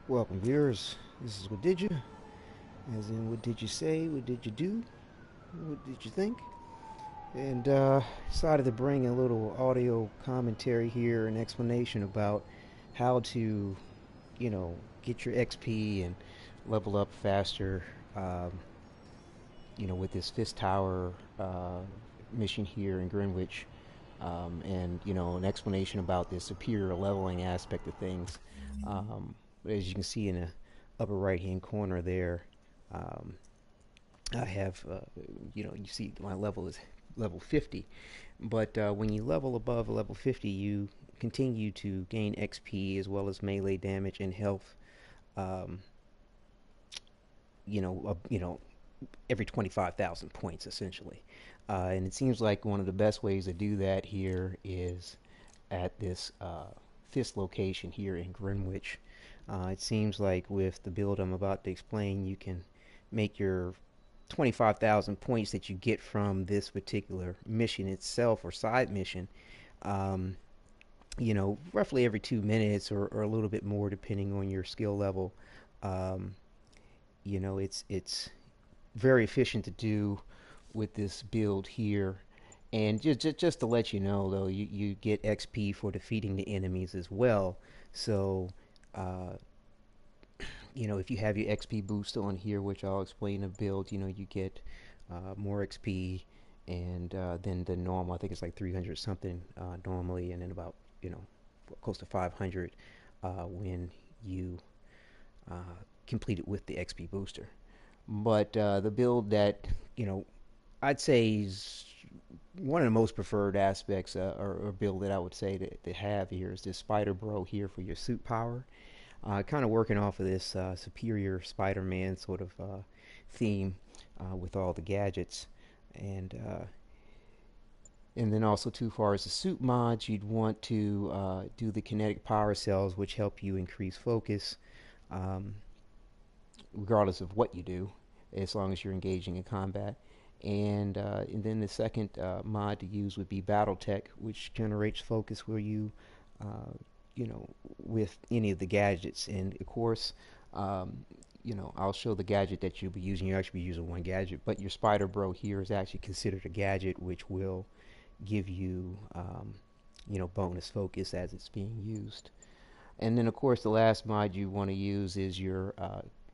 Welcome viewers, this is Wadidja, as in what did you say, what did you do, what did you think? And decided to bring a little audio commentary here, an explanation about how to, get your XP and level up faster, um, with this Fist Tower mission here in Greenwich. And an explanation about the superior leveling aspect of things. As you can see in the upper right hand corner there, um, I have, you see my level is level 50. But when you level above level 50, you continue to gain XP as well as melee damage and health. Um, you know, uh, you know, every 25,000 points essentially. And it seems like one of the best ways to do that here is at this fifth location here in Greenwich. It seems like with the build I'm about to explain, you can make your 25,000 points that you get from this particular mission itself or side mission, um, roughly every 2 minutes or a little bit more depending on your skill level. Um, it's very efficient to do with this build here. And just to let you know, though, you get XP for defeating the enemies as well. So, uh, if you have your XP boost on here, which I'll explain the build, you get more XP and then the normal. I think it's like 300 something normally, and then about close to 500 when you uh, complete it with the XP booster. But the build that I'd say is one of the most preferred aspects or build that I would say to have here is this Spider Bro here for your suit power. Kind of working off of this superior Spider-Man sort of theme with all the gadgets, and and then also too far as the suit mods, you'd want to do the Kinetic Power Cells, which help you increase focus, um, regardless of what you do, as long as you're engaging in combat. And then the second mod to use would be BattleTech, which generates focus where uh, you know, with any of the gadgets. And of course, I'll show the gadget that you'll be using. You'll actually be using one gadget, but your Spider Bro here is actually considered a gadget, which will give you, bonus focus as it's being used. And then, of course, the last mod you want to use is your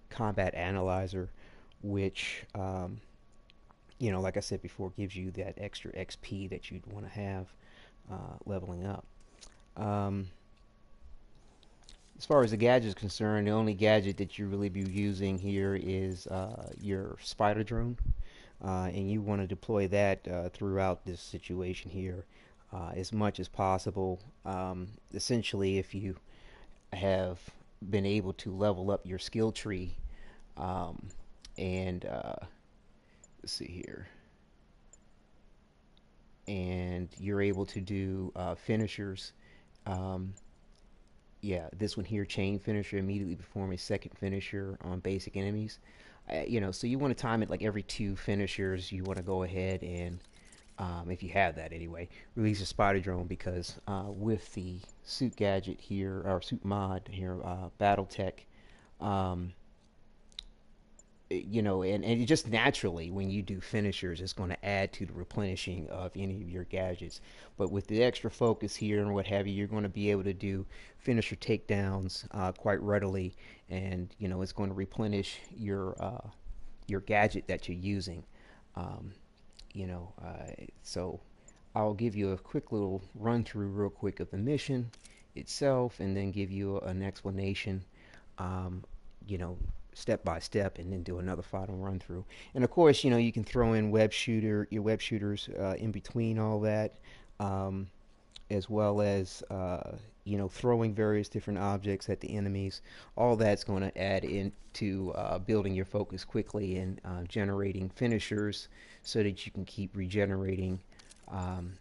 Combat Analyzer, which, like I said before, gives you that extra XP that you'd want to have leveling up. Um, as far as the gadget is concerned, the only gadget that you really be using here is your spider drone, and you want to deploy that throughout this situation here as much as possible. Essentially, if you have been able to level up your skill tree, um, and let's see here, and you're able to do finishers. Um, yeah, this one here, chain finisher, immediately perform a second finisher on basic enemies. So you want to time it like every two finishers. You want to go ahead and, if you have that anyway, release a spider drone because with the suit gadget here, or suit mod here, BattleTech, um, and it just naturally when you do finishers, it's going to add to the replenishing of any of your gadgets. But with the extra focus here and what have you, you're going to be able to do finisher takedowns quite readily, and it's going to replenish your gadget that you're using. Um, so I'll give you a quick little run through real quick of the mission itself, and then give you an explanation. Um, you know, step by step, and then do another final run through. And of course, you can throw in your web shooters in between all that, um, as well as throwing various different objects at the enemies. All that's going to add into building your focus quickly and generating finishers so that you can keep regenerating um,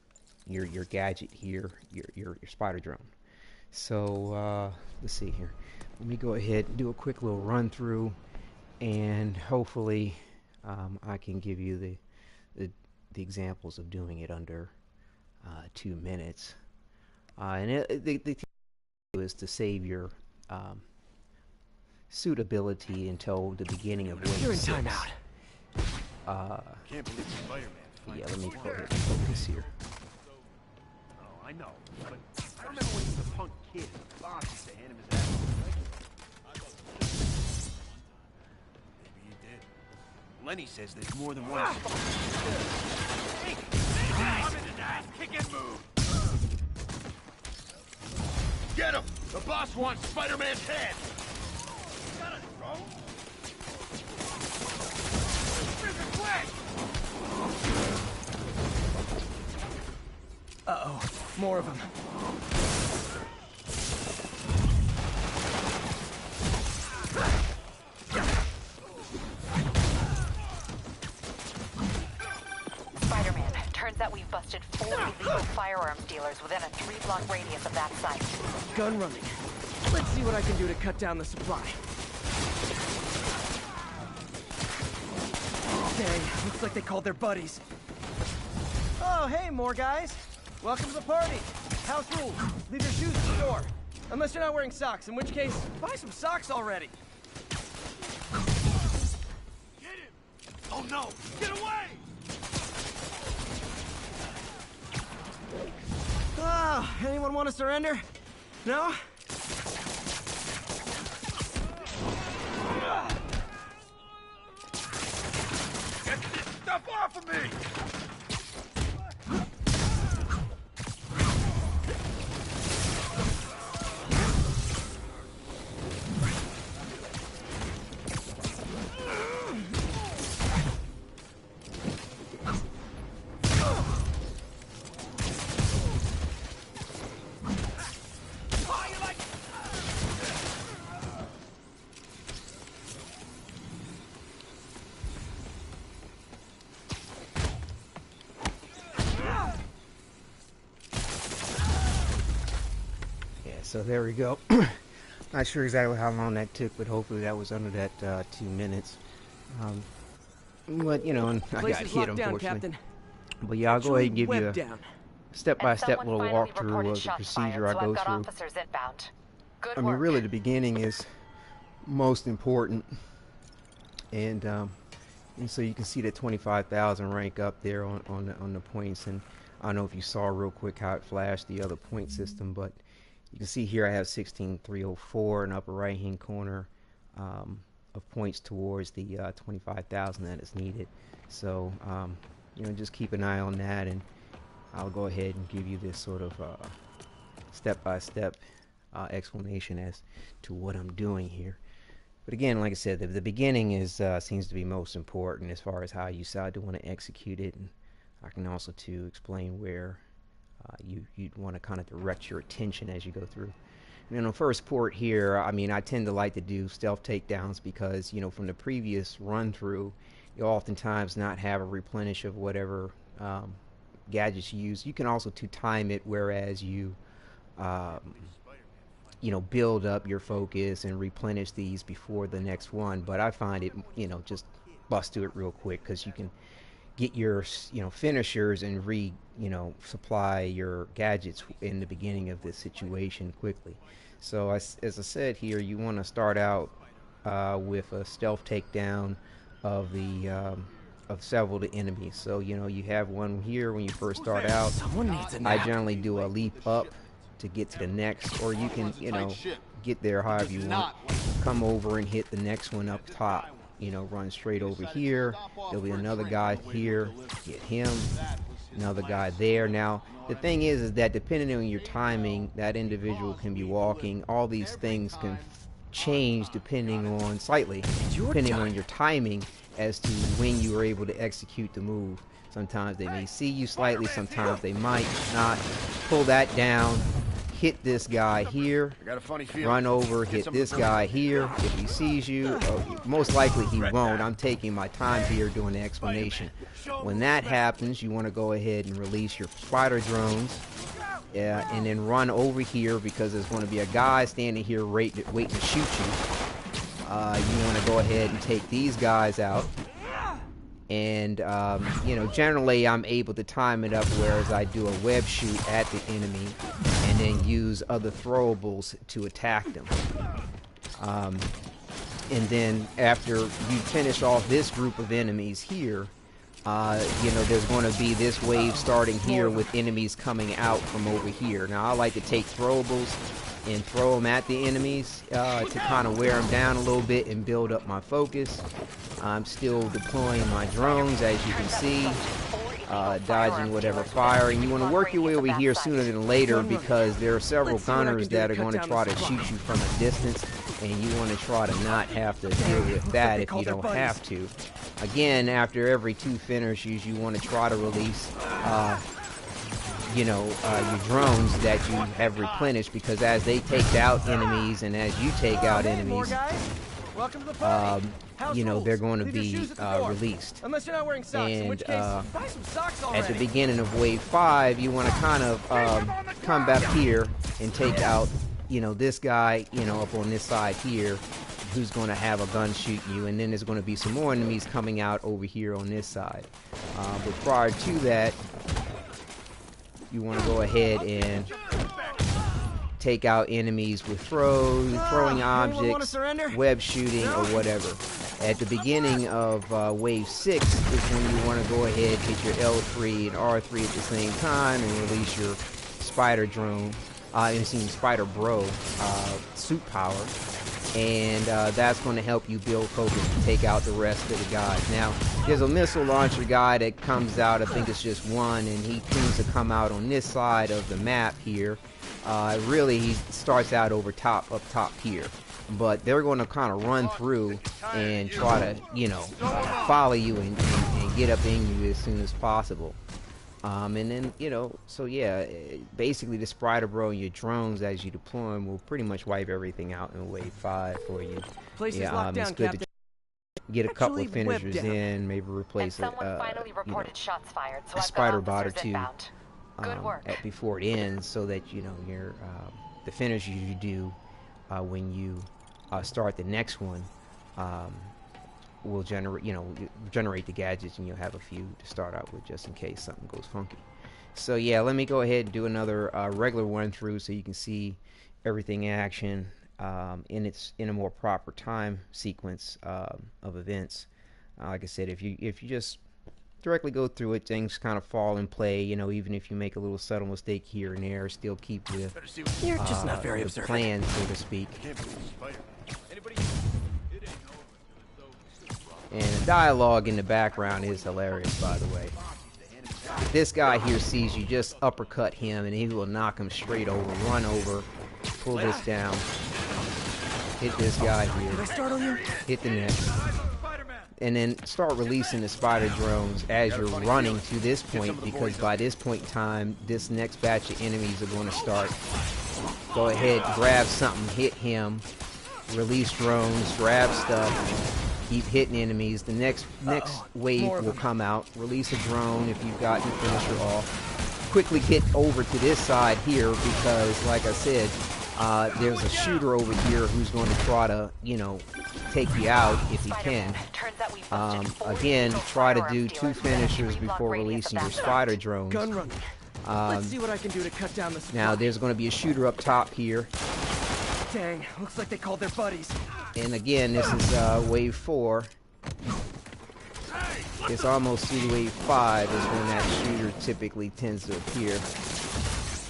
your gadget here, your spider drone. So let's see here. Let me go ahead and do a quick little run through, and hopefully I can give you the, the examples of doing it under 2 minutes. And the key is to save your um, suitability until the beginning of wave You're in 6. timeout. Can't believe Spider-Man. Yeah, let me go ahead and focus here. Oh, I know, but I remember when he was a punk kid. The boss used to hand him his ass. Maybe he did. Lenny says there's more than one. Hey, I'm in his ass. Kick and move. Get him! The boss wants Spider-Man's head. Got it, bro. Uh-oh, more of them. Spider-Man, turns out we've busted 4 illegal firearms dealers within a 3-block radius of that site. Gun running. Let's see what I can do to cut down the supply. Dang, looks like they called their buddies. Oh, hey, more guys. Welcome to the party. House rules. Leave your shoes at the door. Unless you're not wearing socks, in which case, buy some socks already. Get him! Oh no! Get away! Ah, anyone want to surrender? No? Get this stuff off of me! So there we go. Not sure exactly how long that took, but hopefully that was under that 2 minutes. But you know, and I got hit, unfortunately. But yeah, I'll go ahead and give you a step-by-step little walkthrough of the procedure I go through. I mean, really, the beginning is most important, and so you can see that 25,000 rank up there on the points. And I don't know if you saw real quick how it flashed the other point system, but you can see here I have 16,304 in the upper right hand corner of points towards the 25,000 that is needed. So you know, just keep an eye on that, and I'll go ahead and give you this sort of step-by-step explanation as to what I'm doing here. But again, like I said, the beginning is seems to be most important as far as how you decide to want to execute it, and I can also to explain where you'd want to kind of direct your attention as you go through. And on the first port here, I mean, I tend to like to do stealth takedowns because, you know, from the previous run through, you'll oftentimes not have a replenish of whatever gadgets you use. You can also to time it, whereas you you know, build up your focus and replenish these before the next one. But I find it, you know, just bust to it real quick, because you can get your, you know, finishers and supply your gadgets in the beginning of this situation quickly. So as I said here, you want to start out with a stealth takedown of the of several of the enemies. So, you know, you have one here when you first start out. Someone needs a I nap. generally do a leap up to get to the next, or you can, you know, get there however you want. Come over and hit the next one up top. You know, run straight over here. There'll be another guy here. Get him. Another guy there. Now, the thing is that depending on your timing, that individual can be walking. All these things can change depending on depending on your timing as to when you are able to execute the move. Sometimes they may see you slightly. Sometimes they might not. Pull that down. Hit this guy here, run over, hit this guy here. If he sees you, most likely he won't. I'm taking my time here doing the explanation. When that happens, you want to go ahead and release your spider drones, and then run over here, because there's going to be a guy standing here waiting to shoot you. You want to go ahead and take these guys out. And, you know, generally I'm able to time it up, whereas I do a web shoot at the enemy and then use other throwables to attack them. And then after you finish off this group of enemies here, you know, there's going to be this wave starting here with enemies coming out from over here. Now, I like to take throwables and throw them at the enemies to kind of wear them down a little bit and build up my focus. I'm still deploying my drones, as you can see, dodging whatever fire. And you want to work your way over here sooner than later, because there are several gunners that are going to try to shoot you from a distance, and you want to try to not have to deal with that if you don't have to. Again, after every 2 finishes, you want to try to release you know, your drones that you have replenished, because as they take out enemies and as you take out enemies, you know, they're going to be released. Unless you're not wearing socks, in which case, buy some socks already. At the beginning of wave 5, you want to kind of come back here and take out, you know, this guy, you know, up on this side here, who's going to have a gun shooting you, and then there's going to be some more enemies coming out over here on this side. But prior to that, you want to go ahead and take out enemies with throwing objects, web shooting, or whatever. At the beginning of wave 6 is when you want to go ahead, hit your L3 and R3 at the same time and release your spider drone, spider bro suit power. And that's going to help you build focus to take out the rest of the guys. Now, there's a missile launcher guy that comes out, I think it's just one, and he tends to come out on this side of the map here. Really, he starts out up top here. But they're going to kind of run through and try to, you know, follow you and get up in you as soon as possible. And then, you know, so yeah, basically the Spider Bro and your drones as you deploy them will pretty much wipe everything out in wave 5 for you. Yeah, it's good to get a couple of finishers in, maybe replace a spider bot or two before it ends, so that, you know, your the finishers you do when you start the next one will generate the gadgets, and you'll have a few to start out with just in case something goes funky. So yeah, let me go ahead and do another regular run through so you can see everything in action in a more proper time sequence of events. Like I said, if you just directly go through it, things kind of fall in play. You know, even if you make a little subtle mistake here and there, still keep with you're just not very the observant. plan, so to speak. And the dialogue in the background is hilarious, by the way. This guy here sees you, just uppercut him, and he will knock him straight over, run over, pull this down, hit this guy here, hit the next, and then start releasing the spider drones as you're running to this point, because by this point in time, this next batch of enemies are going to start. Go ahead, grab something, hit him, release drones, grab stuff, keep hitting enemies. The next wave will come out. Release a drone if you've got your finisher off. Quickly get over to this side here, because, like I said, there's a shooter over here who's going to try to, you know, take you out if he can. Again, try to do 2 finishers before releasing your spider drones. Let's see what I can do to cut down the supply. Now, there's going to be a shooter up top here. Dang, looks like they called their buddies. And again, this is wave 4. It's almost through wave 5 is when that shooter typically tends to appear.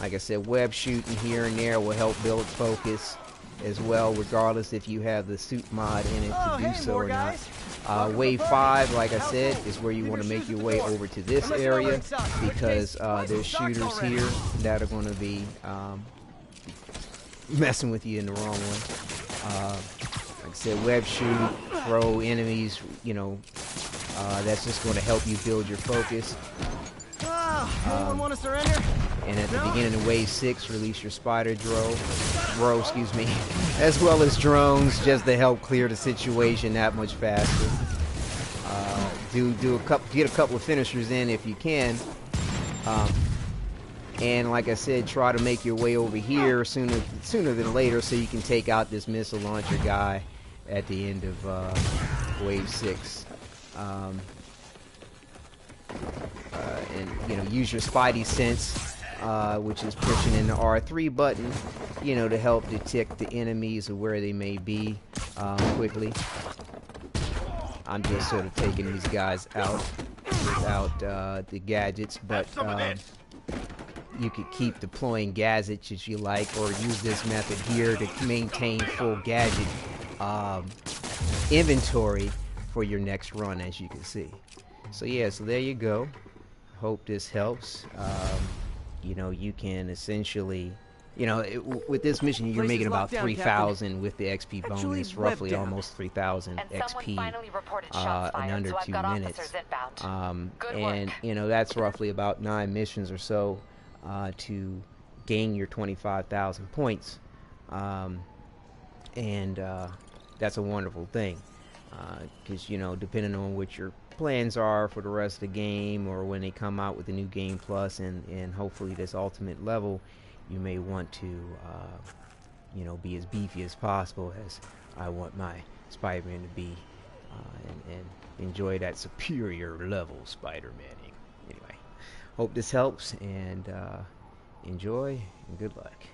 Like I said, web shooting here and there will help build focus as well, regardless if you have the suit mod in it to do so or not. Wave 5, like I said, is where you want to make your way over to this area, because there's shooters here that are going to be messing with you in the wrong way. Like I said, web shoot, throw enemies, you know, that's just going to help you build your focus. Anyone want to surrender? And at the beginning of wave 6, release your spider bro, excuse me, as well as drones, just to help clear the situation that much faster. Get a couple of finishers in if you can. And like I said, try to make your way over here sooner than later, so you can take out this missile launcher guy at the end of wave 6. And, you know, use your Spidey sense, which is pushing in the R3 button, you know, to help detect the enemies or where they may be. quickly. I'm just sort of taking these guys out without the gadgets, but you could keep deploying gadgets as you like, or use this method here to maintain full gadget inventory for your next run, as you can see. So yeah, so there you go. Hope this helps. You know, you can essentially, you know, with this mission you're making about 3,000 with the XP bonus, roughly almost 3,000 XP in under 2 minutes. And you know, that's roughly about 9 missions or so to gain your 25,000 points, and that's a wonderful thing, because you know, depending on what your plans are for the rest of the game, or when they come out with the new game plus and hopefully this ultimate level, you may want to you know, be as beefy as possible, as I want my Spider-Man to be, and enjoy that superior level Spider-Maning. Anyway, hope this helps, and enjoy and good luck.